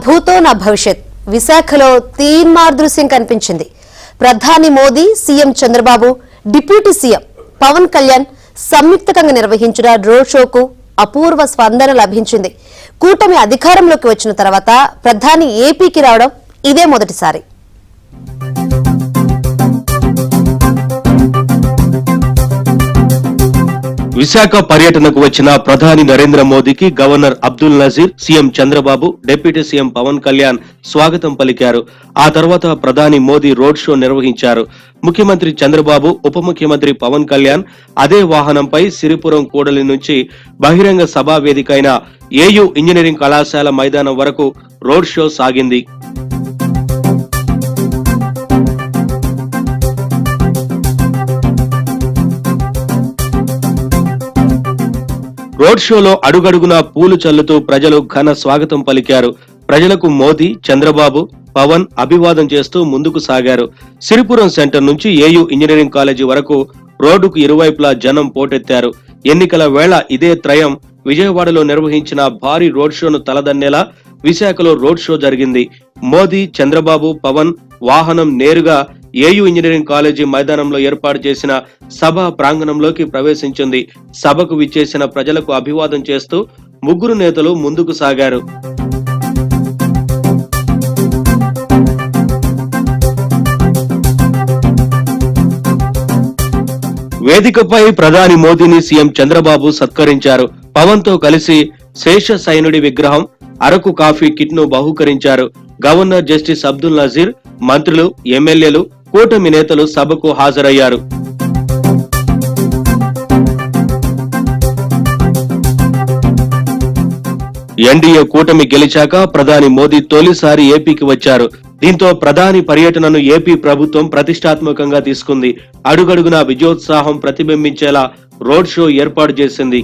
భూతో నా భవిష్యత్ విశాఖలో తీన్మార్ దృశ్యం కనిపించింది. ప్రధాని Modi, CM Chandrababu, deputy CM Pawan Kalyan సంయుక్తంగా నిర్వహించిన రోడ్ షోకు అపూర్వ స్పందన లభించింది. కూటమి అధికారంలోకి వచ్చిన తర్వాత ప్రధాని ఏపీకి రావడం ఇదే మొదటిసారి. విశాఖ పర్యటనకు వచ్చిన ప్రధాని నరేంద్ర మోదీకి governor Abdul Nazeer, CM Chandrababu, deputy CM Pawan Kalyan స్వాగతం పలికారు. ఆ తర్వాత ప్రధాని మోదీ రోడ్ షో నిర్వహించారు. ముఖ్యమంత్రి చంద్రబాబు, ఉప ముఖ్యమంత్రి పవన్ కళ్యాణ్ అదే వాహనంపై సిరిపురం కూడలి నుంచి బహిరంగ సభా వేదిక అయిన ఏయూ ఇంజనీరింగ్ కళాశాల మైదానం వరకు రోడ్ షో సాగింది. రోడ్ షోలో అడుగడుగునా పూలు చల్లుతూ ప్రజలు ఘన స్వాగతం పలికారు. ప్రజలకు మోదీ, చంద్రబాబు, పవన్ అభివాదం చేస్తూ ముందుకు సాగారు. సిరిపురం సెంటర్ నుంచి ఏయూ ఇంజనీరింగ్ కాలేజీ వరకు రోడ్డుకు ఇరువైపులా జనం పోటెత్తారు. ఎన్నికల వేళ ఇదే త్రయం విజయవాడలో నిర్వహించిన భారీ రోడ్ షోను తలదన్నేలా విశాఖలో రోడ్ షో జరిగింది. మోదీ, చంద్రబాబు, పవన్ వాహనం నేరుగా ఏయూ ఇంజనీరింగ్ కాలేజీ మైదానంలో ఏర్పాటు చేసిన సభ ప్రాంగణంలోకి ప్రవేశించింది. సభకు విచ్చేసిన ప్రజలకు అభివాదం చేస్తూ ముగ్గురు నేతలు ముందుకు సాగారు. వేదికపై ప్రధాని మోదీని సీఎం చంద్రబాబు సత్కరించారు. పవన్ తో కలిసి శేష సైనుడి విగ్రహం, అరకు కాఫీ కిట్ ను బహూకరించారు. గవర్నర్ జస్టిస్ అబ్దుల్ నజీర్, మంత్రులు, ఎమ్మెల్యేలు, కూటమి నేతలు సభకు హాజరయ్యారు. ఎన్డీఏ కూటమి గెలిచాక ప్రధాని మోదీ తొలిసారి ఏపీకి వచ్చారు. దీంతో ప్రధాని పర్యటనను ఏపీ ప్రభుత్వం ప్రతిష్టాత్మకంగా తీసుకుంది. అడుగడుగునా విజయోత్సాహం ప్రతిబింబించేలా రోడ్ షో ఏర్పాటు చేసింది.